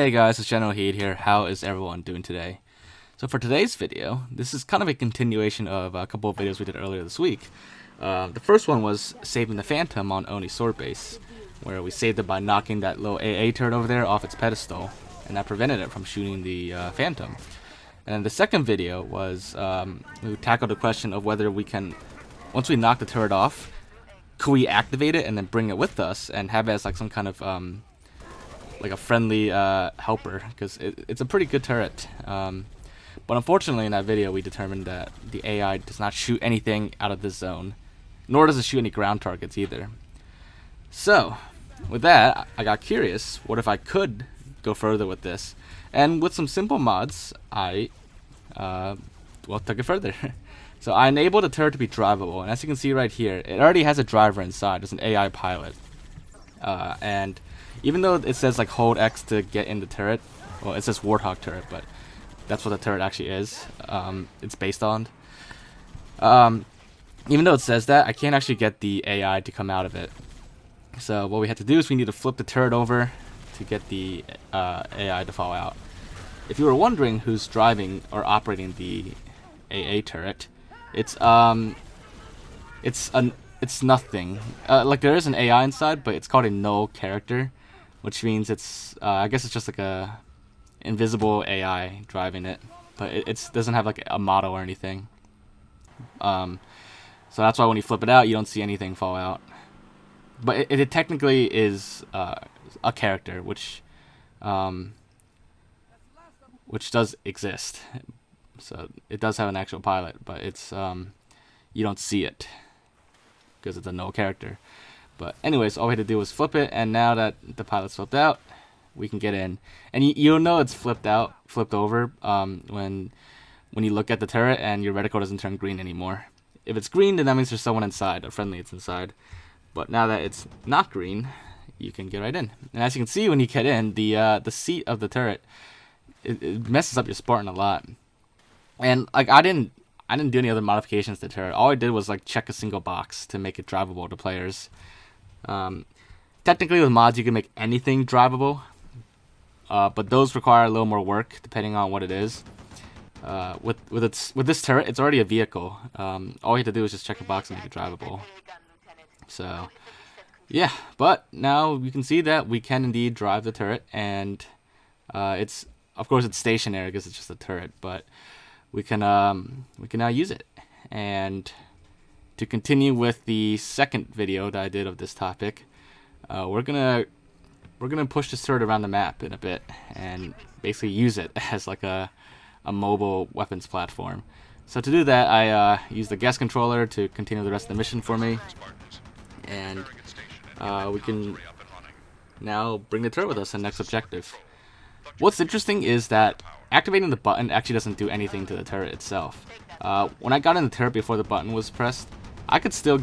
Hey guys, it's Generalkidd here. How is everyone doing today? So for today's video, this is kind of a continuation of a couple of videos we did earlier this week. The first one was saving the Phantom on Oni Sword Base, where we saved it by knocking that little AA turret over there off its pedestal, and that prevented it from shooting the Phantom. And then the second video was we tackled the question of whether we can, once we knock the turret off, could we activate it and then bring it with us and have it as like some kind of like a friendly helper, because it's a pretty good turret. But unfortunately in that video we determined that the AI does not shoot anything out of this zone, nor does it shoot any ground targets either. So with that, I got curious, what if I could go further with this? And with some simple mods, I took it further. So I enabled the turret to be drivable, and as you can see right here, it already has a driver inside. It's an AI pilot, and even though it says like hold X to get in the turret, well, it says Warthog turret, but that's what the turret actually is. It's based on. Even though it says that, I can't actually get the AI to come out of it. So what we have to do is we need to flip the turret over to get the AI to fall out. If you were wondering who's driving or operating the AA turret, it's nothing. Like there is an AI inside, but it's called a null character, which means it's I guess it's just like a invisible AI driving it, but it doesn't have like a model or anything. So that's why when you flip it out, you don't see anything fall out. But it technically is a character, which does exist. So it does have an actual pilot, but it's you don't see it because it's a null character. But anyways, all we had to do was flip it, and now that the pilot's flipped out, we can get in. And you'll know it's flipped over when you look at the turret and your reticle doesn't turn green anymore. If it's green, then that means there's someone inside, a friendly it's inside. But now that it's not green, you can get right in. And as you can see, when you get in, the seat of the turret, it messes up your Spartan a lot. And like I didn't do any other modifications to the turret. All I did was like check a single box to make it drivable to players. Technically with mods you can make anything drivable, but those require a little more work depending on what it is. With this turret, it's already a vehicle. All you have to do is just check a box and make it drivable. So yeah, but now you can see that we can indeed drive the turret, and of course it's stationary because it's just a turret, but we can now use it. And to continue with the second video that I did of this topic, we're gonna push this turret around the map in a bit and basically use it as like a mobile weapons platform. So to do that, I use the guest controller to continue the rest of the mission for me, and we can now bring the turret with us in the next objective. What's interesting is that activating the button actually doesn't do anything to the turret itself. When I got in the turret before the button was pressed, I could still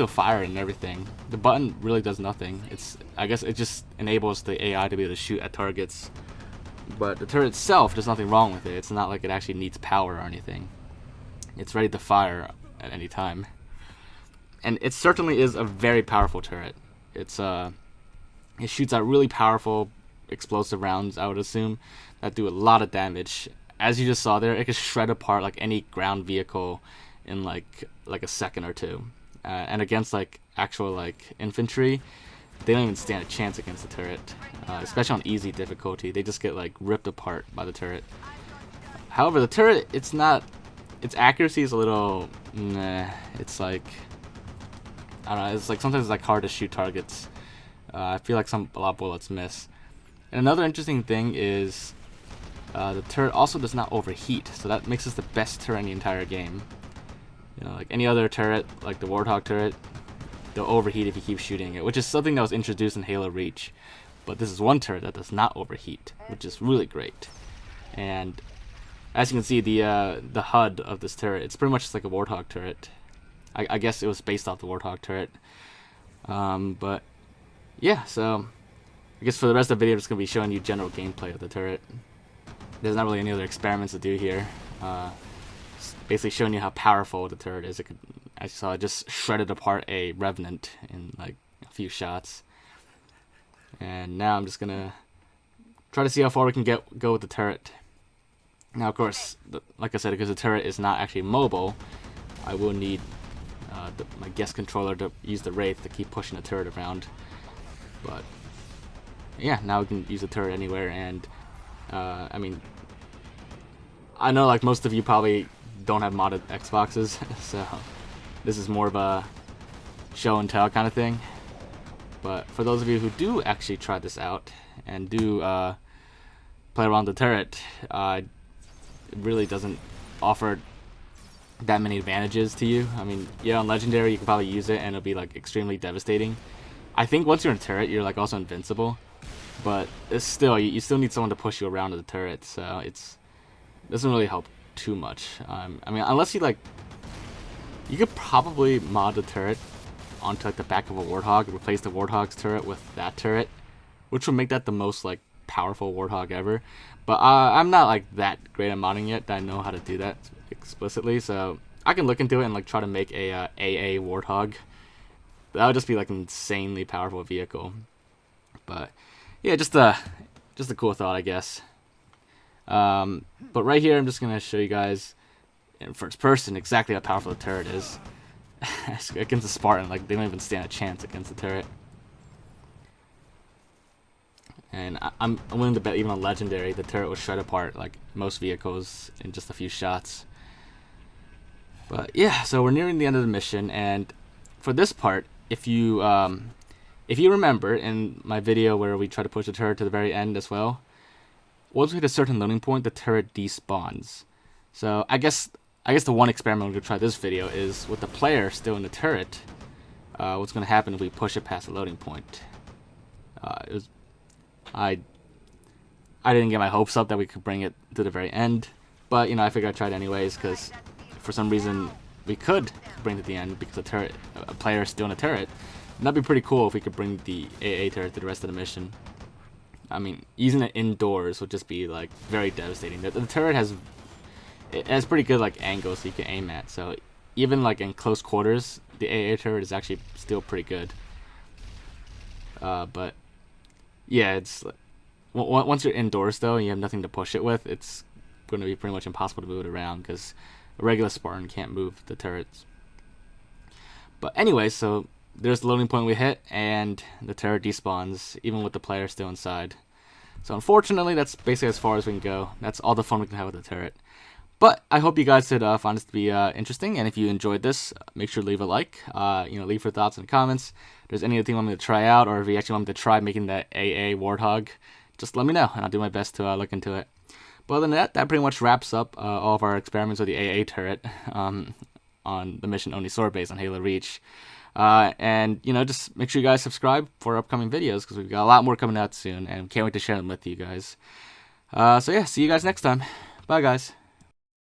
fire it and everything. The button really does nothing. I guess it just enables the AI to be able to shoot at targets. But the turret itself, there's nothing wrong with it. It's not like it actually needs power or anything. It's ready to fire at any time. And it certainly is a very powerful turret. It shoots out really powerful explosive rounds, I would assume, that do a lot of damage. As you just saw there, it can shred apart like any ground vehicle in like a second or two. And against like actual like infantry, they don't even stand a chance against the turret, especially on easy difficulty. They just get like ripped apart by the turret. However, the turret, its accuracy is a little meh. It's like, I don't know, it's like sometimes it's like hard to shoot targets. I feel like a lot of bullets miss. And another interesting thing is the turret also does not overheat, so that makes us the best turret in the entire game. You know, like any other turret, like the Warthog turret, they'll overheat if you keep shooting it, which is something that was introduced in Halo Reach. But this is one turret that does not overheat, which is really great. And as you can see, the HUD of this turret, it's pretty much just like a Warthog turret. I guess it was based off the Warthog turret. But yeah, so I guess for the rest of the video, I'm just going to be showing you general gameplay of the turret. There's not really any other experiments to do here. Basically showing you how powerful the turret is. It could, as you saw, it just shredded apart a Revenant in like a few shots. And now I'm just gonna try to see how far we can go with the turret. Now, of course, like I said, because the turret is not actually mobile, I will need my guest controller to use the Wraith to keep pushing the turret around. But yeah, now we can use the turret anywhere, and I mean, I know like most of you probably don't have modded Xboxes, so this is more of a show and tell kind of thing. But for those of you who do actually try this out and do play around the turret, it really doesn't offer that many advantages to you. I mean, yeah, on Legendary you can probably use it and it'll be like extremely devastating. I think once you're in a turret, you're like also invincible, but it's still, you still need someone to push you around to the turret, so it doesn't really help too much. I mean, unless you like, you could probably mod the turret onto like the back of a Warthog, replace the Warthog's turret with that turret, which would make that the most like powerful Warthog ever. But I'm not like that great at modding yet that I know how to do that explicitly, so I can look into it and like try to make a AA Warthog. That would just be like an insanely powerful vehicle. But yeah, just a cool thought, I guess. But right here, I'm just gonna show you guys in first person exactly how powerful the turret is. Against the Spartan, like they don't even stand a chance against the turret. And I'm willing to bet even on Legendary, the turret will shred apart like most vehicles in just a few shots. But yeah, so we're nearing the end of the mission, and for this part, if you remember in my video where we try to push the turret to the very end as well, once we hit a certain loading point, the turret despawns. So I guess the one experiment we're gonna try this video is with the player still in the turret. What's gonna happen if we push it past the loading point? I didn't get my hopes up that we could bring it to the very end, but you know, I figured I'd try it anyways because for some reason we could bring it to the end because a player is still in a turret. And that'd be pretty cool if we could bring the AA turret to the rest of the mission. I mean, using it indoors would just be like very devastating. The turret has pretty good like angles so you can aim at. So even like in close quarters, the AA turret is actually still pretty good. But yeah, it's once you're indoors though and you have nothing to push it with, it's going to be pretty much impossible to move it around because a regular Spartan can't move the turrets. But anyway, so there's the loading point we hit, and the turret despawns even with the player still inside. So unfortunately, that's basically as far as we can go. That's all the fun we can have with the turret. But I hope you guys did find this to be interesting, and if you enjoyed this, make sure to leave a like. Leave your thoughts in the comments. If there's anything you want me to try out, or if you actually want me to try making that AA Warthog, just let me know, and I'll do my best to look into it. But other than that pretty much wraps up all of our experiments with the AA turret on the mission Oni Sword Base on Halo Reach. And just make sure you guys subscribe for upcoming videos because we've got a lot more coming out soon, and can't wait to share them with you guys. So yeah, see you guys next time. Bye guys.